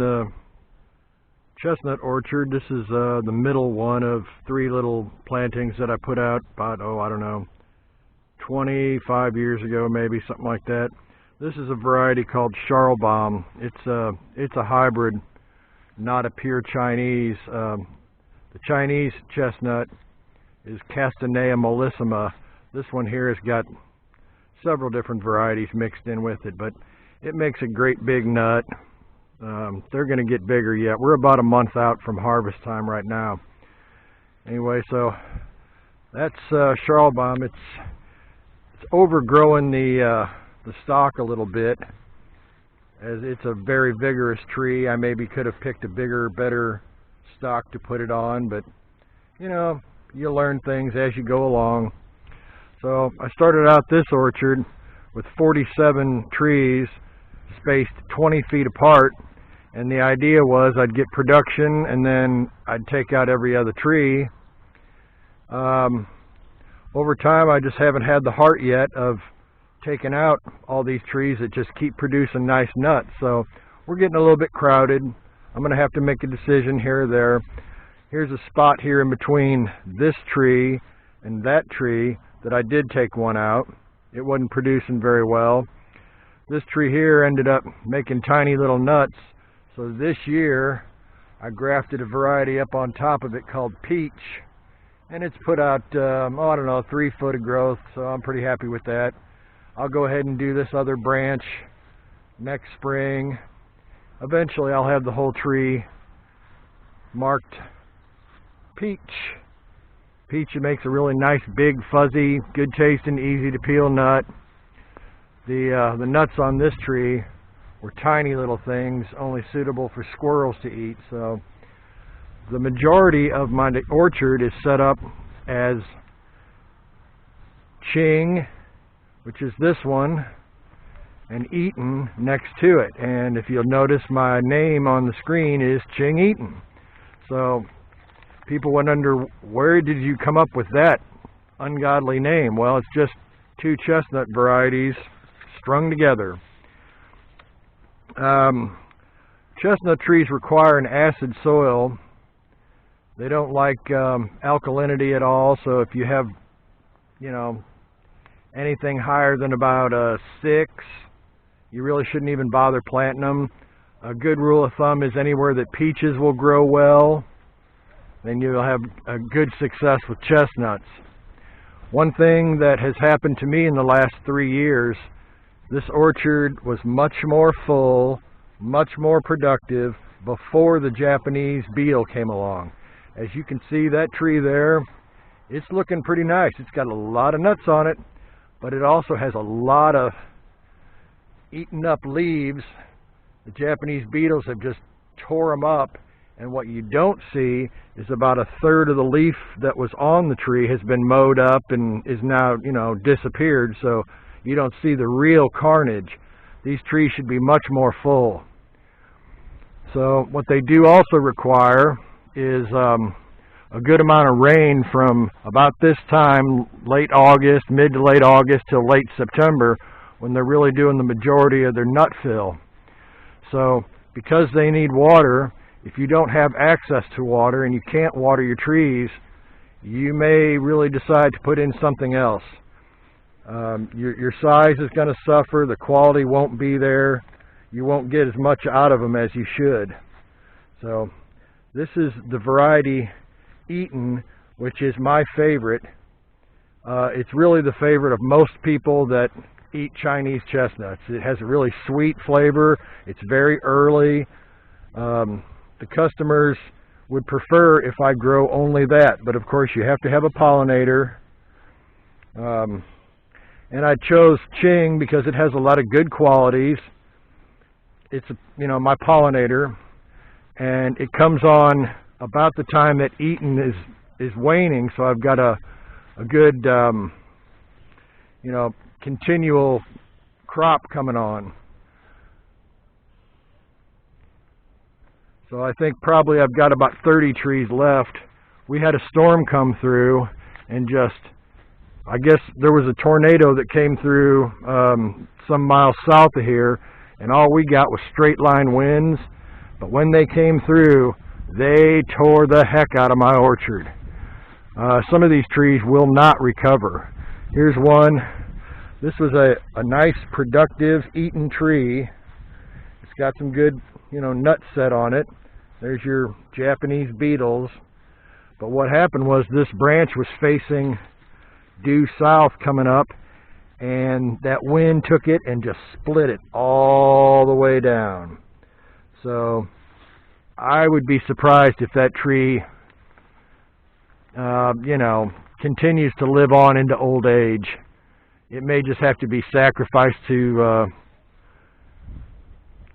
on the chestnut orchard. This is the middle one of 3 little plantings that I put out about, I don't know, 25 years ago, maybe, something like that. This is a variety called Charlbaum. It's a hybrid, not a pure Chinese. The Chinese chestnut is Castanea mollissima. This one here has got several different varieties mixed in with it, but it makes a great big nut. They're going to get bigger yet. We're about a month out from harvest time right now. Anyway, so that's Charlbaum. It's overgrowing the stalk a little bit, as it's a very vigorous tree. I maybe could have picked a bigger, better stock to put it on, but you know, you learn things as you go along. So I started out this orchard with 47 trees spaced 20 feet apart, and the idea was I'd get production and then I'd take out every other tree. Over time, I just haven't had the heart yet of taking out all these trees that just keep producing nice nuts. So we're getting a little bit crowded. I'm going to have to make a decision here or there. Here's a spot here in between this tree and that tree that I did take one out. It wasn't producing very well. This tree here ended up making tiny little nuts. So this year I grafted a variety up on top of it called Peach, and it's put out, I don't know, 3 foot of growth, so I'm pretty happy with that. I'll go ahead and do this other branch next spring. Eventually I'll have the whole tree marked Peach. Peach, it makes a really nice, big, fuzzy, good tasting, easy to peel nut. The nuts on this tree were tiny little things, only suitable for squirrels to eat. So the majority of my orchard is set up as Ching, which is this one, and Eaton next to it. And if you'll notice, my name on the screen is Ching Eaton. So people went under, where did you come up with that ungodly name? Well, it's just 2 chestnut varieties strung together. Chestnut trees require an acid soil. They don't like alkalinity at all, so if you have, you know, anything higher than about a 6, you really shouldn't even bother planting them. A good rule of thumb is anywhere that peaches will grow well, then you'll have a good success with chestnuts. One thing that has happened to me in the last 3 years, this orchard was much more full, much more productive before the Japanese beetle came along. As you can see, that tree there, it's looking pretty nice. It's got a lot of nuts on it, but it also has a lot of eaten up leaves. The Japanese beetles have just tore them up, and what you don't see is about 1/3 of the leaf that was on the tree has been mowed up and is now, you know, disappeared, so you don't see the real carnage. These trees should be much more full. So what they do also require is a good amount of rain from about this time, late August, mid to late August till late September, when they're really doing the majority of their nut fill. So because they need water, if you don't have access to water and you can't water your trees, you may really decide to put in something else. Your size is going to suffer, the quality won't be there, you won't get as much out of them as you should. So this is the variety Eaton, which is my favorite. It's really the favorite of most people that eat Chinese chestnuts. It has a really sweet flavor, it's very early. The customers would prefer if I grow only that, but of course you have to have a pollinator. And I chose Ching because it has a lot of good qualities. It's, you know, my pollinator, and it comes on about the time that Eaton is waning, so I've got a good, you know, continual crop coming on. So I think probably I've got about 30 trees left. We had a storm come through, and just, I guess there was a tornado that came through some miles south of here, and all we got was straight line winds. but when they came through, they tore the heck out of my orchard. Some of these trees will not recover. Here's one. This was a nice, productive, eaten tree. It's got some good, nuts set on it. There's your Japanese beetles. But what happened was this branch was facing due south coming up, and that wind took it and just split it all the way down. So I would be surprised if that tree, continues to live on into old age. It may just have to be sacrificed to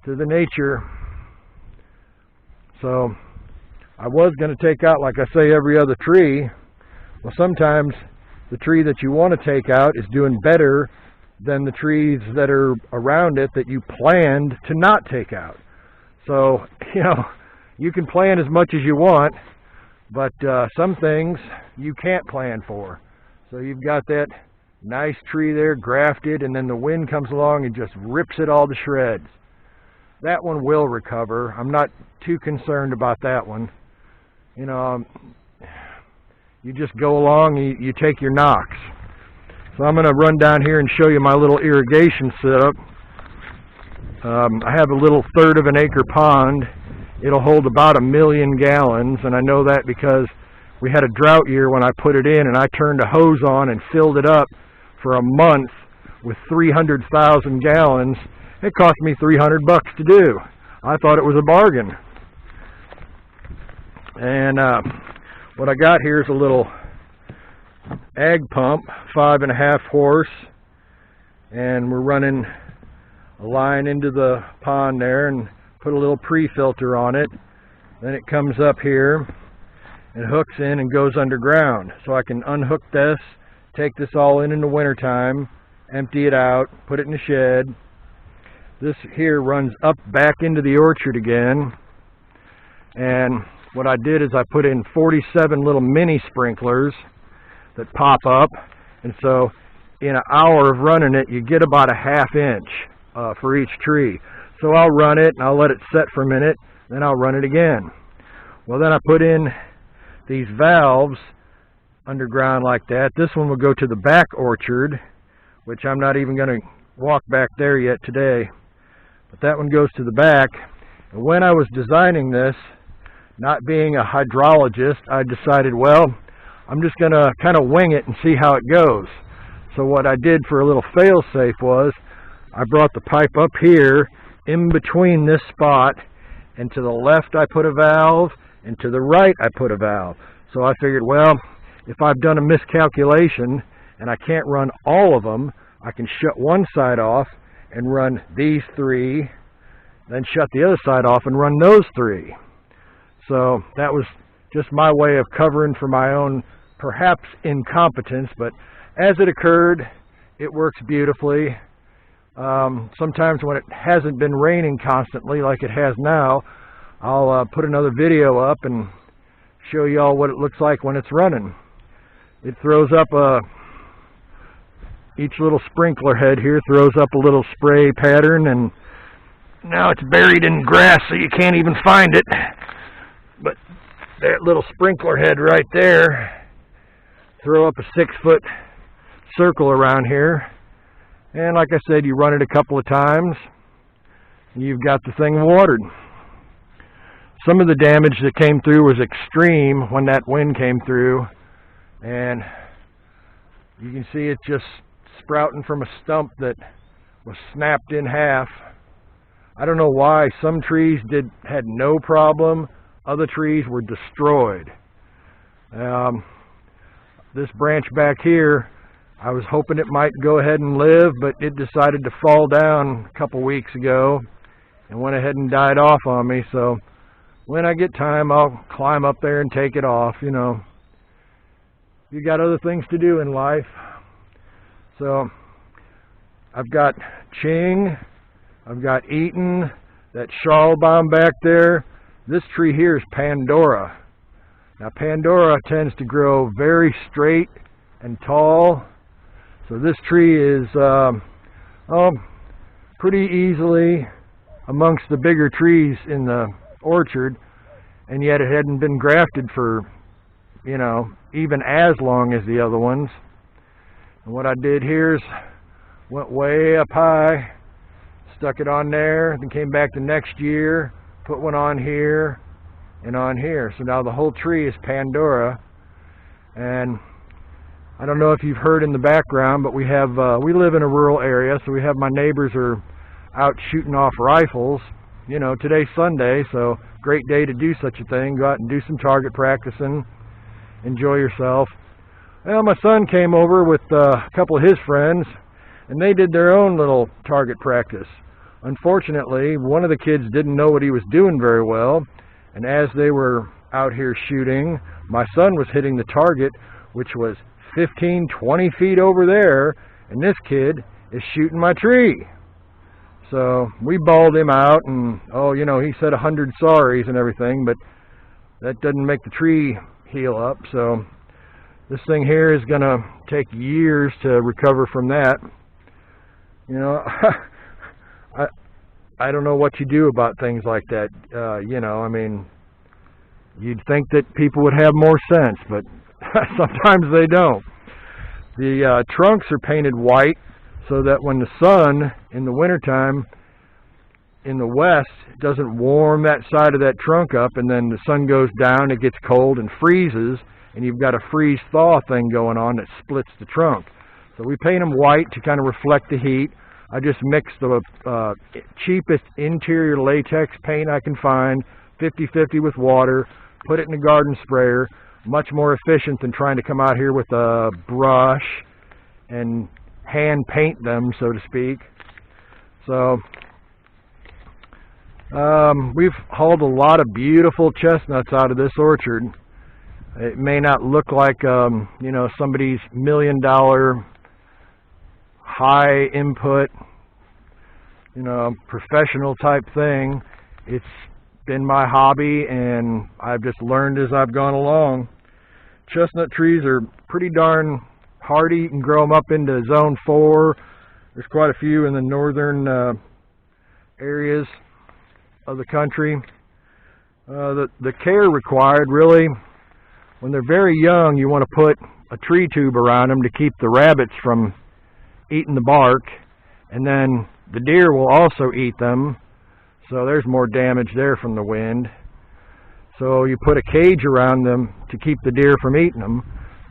the nature. So I was going to take out, like I say, every other tree. Well, sometimes the tree that you want to take out is doing better than the trees that are around it that you planned to not take out. So, you can plan as much as you want, but some things you can't plan for. So you've got that nice tree there, grafted, and then the wind comes along and just rips it all to shreds. That one will recover. I'm not too concerned about that one. You just go along, you take your knocks. So I'm going to run down here and show you my little irrigation setup. I have a little 1/3 of an acre pond. It'll hold about 1 million gallons, and I know that because we had a drought year when I put it in, and I turned a hose on and filled it up for a month with 300,000 gallons. It cost me $300 to do. I thought it was a bargain. And what I got here is a little ag pump, 5.5 horse, and we're running a line into the pond there and put a little pre-filter on it. Then it comes up here and hooks in and goes underground. So I can unhook this, take this all in the wintertime, empty it out, put it in the shed. This here runs up back into the orchard again. And what I did is I put in 47 little mini sprinklers that pop up. And so in an hour of running it, you get about a 1/2 inch for each tree. So I'll run it and I'll let it set for a minute, then I'll run it again. Well, then I put in these valves underground like that. This one will go to the back orchard, which I'm not even going to walk back there yet today. But that one goes to the back. And when I was designing this, not being a hydrologist, I decided, well, I'm just going to kind of wing it and see how it goes. So what I did for a little fail-safe was I brought the pipe up here in between this spot, and to the left I put a valve, and to the right I put a valve. So I figured, well, if I've done a miscalculation and I can't run all of them, I can shut one side off and run these 3, then shut the other side off and run those 3. So that was just my way of covering for my own perhaps incompetence, but as it occurred, it works beautifully. Sometimes when it hasn't been raining constantly like it has now, I'll put another video up and show you all what it looks like when it's running. It throws up each little sprinkler head here throws up a little spray pattern, and now it's buried in grass so you can't even find it. But that little sprinkler head right there, throw up a 6-foot circle around here. And like I said, you run it a couple of times, and you've got the thing watered. Some of the damage that came through was extreme when that wind came through, and you can see it just sprouting from a stump that was snapped in half. I don't know why. Some trees had no problem. Other trees were destroyed. This branch back here, I was hoping it might go ahead and live, but it decided to fall down a couple weeks ago and went ahead and died off on me. So when I get time, I'll climb up there and take it off. You got other things to do in life. So I've got Ching, I've got Eaton, that Charlbaum back there. This tree here is Pandora. Now Pandora tends to grow very straight and tall. So this tree is pretty easily amongst the bigger trees in the orchard, and yet it hadn't been grafted for, you know, even as long as the other ones. And what I did here is went way up high, stuck it on there, then came back the next year, put one on here and on here. So now the whole tree is Pandora. And I don't know if you've heard in the background, but we live in a rural area, so we have my neighbors are out shooting off rifles. You know, today's Sunday, so great day to do such a thing. Go out and do some target practicing, enjoy yourself. Well, my son came over with a couple of his friends, and they did their own little target practice. Unfortunately, one of the kids didn't know what he was doing very well, and as they were out here shooting, my son was hitting the target, which was 15, 20 feet over there, and this kid is shooting my tree. So we bawled him out, and oh, you know, he said 100 sorries and everything, but that doesn't make the tree heal up. So this thing here is going to take years to recover from that. You know, I don't know what you do about things like that. You know, I mean, you'd think that people would have more sense, but sometimes they don't. The trunks are painted white so that when the sun in the wintertime in the west doesn't warm that side of that trunk up, and then the sun goes down, it gets cold and freezes, and you've got a freeze-thaw thing going on that splits the trunk. So we paint them white to kind of reflect the heat. I just mixed the cheapest interior latex paint I can find, 50-50 with water, put it in a garden sprayer. Much more efficient than trying to come out here with a brush and hand paint them, so to speak. So we've hauled a lot of beautiful chestnuts out of this orchard. It may not look like you know, somebody's $1 million high input, you know, professional type thing. It's been my hobby, and I've just learned as I've gone along. Chestnut trees are pretty darn hardy. You can grow them up into zone 4. There's quite a few in the northern areas of the country. The care required, really, when they're very young, you want to put a tree tube around them to keep the rabbits from eating the bark, and then the deer will also eat them. So there's more damage there from the wind. So you put a cage around them to keep the deer from eating them.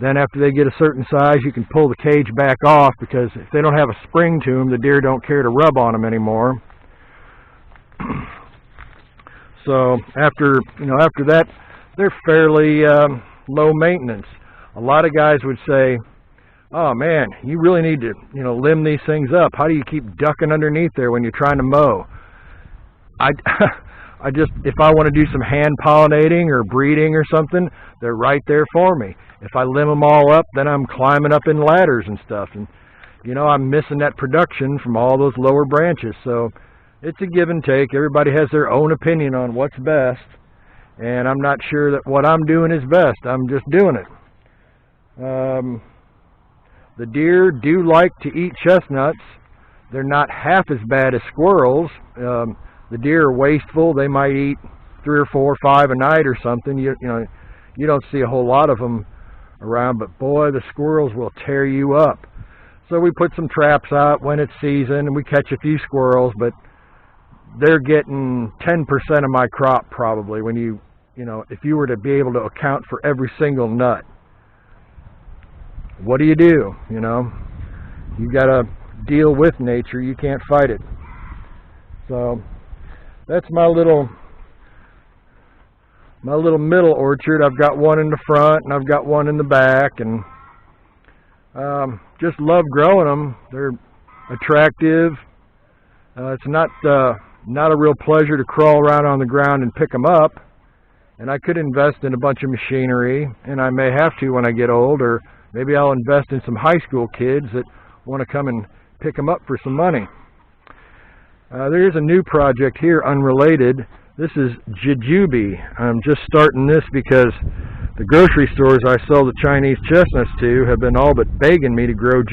Then after they get a certain size, you can pull the cage back off, because if they don't have a spring to them, the deer don't care to rub on them anymore. So after that, they're fairly low maintenance. A lot of guys would say, oh man, you really need to, you know, limb these things up. How do you keep ducking underneath there when you're trying to mow? I just, if I want to do some hand pollinating or breeding or something, they're right there for me. If I limb them all up, then I'm climbing up in ladders and stuff, and you know, I'm missing that production from all those lower branches. So it's a give and take. Everybody has their own opinion on what's best, and I'm not sure that what I'm doing is best. I'm just doing it. The deer do like to eat chestnuts. They're not half as bad as squirrels. The deer are wasteful. They might eat 3 or 4 or 5 a night or something. You know, you don't see a whole lot of them around, but boy, the squirrels will tear you up. So we put some traps out when it's season, and we catch a few squirrels, but they're getting 10% of my crop probably, when you know, if you were to be able to account for every single nut. What do? You know, you got to deal with nature. You can't fight it. So that's my little middle orchard. I've got one in the front, and I've got one in the back, and just love growing them. They're attractive. It's not a real pleasure to crawl around on the ground and pick them up. And I could invest in a bunch of machinery, and I may have to when I get old, or maybe I'll invest in some high school kids that want to come and pick them up for some money. There is a new project here, unrelated. This is jujube. I'm just starting this because the grocery stores I sell the Chinese chestnuts to have been all but begging me to grow jujube.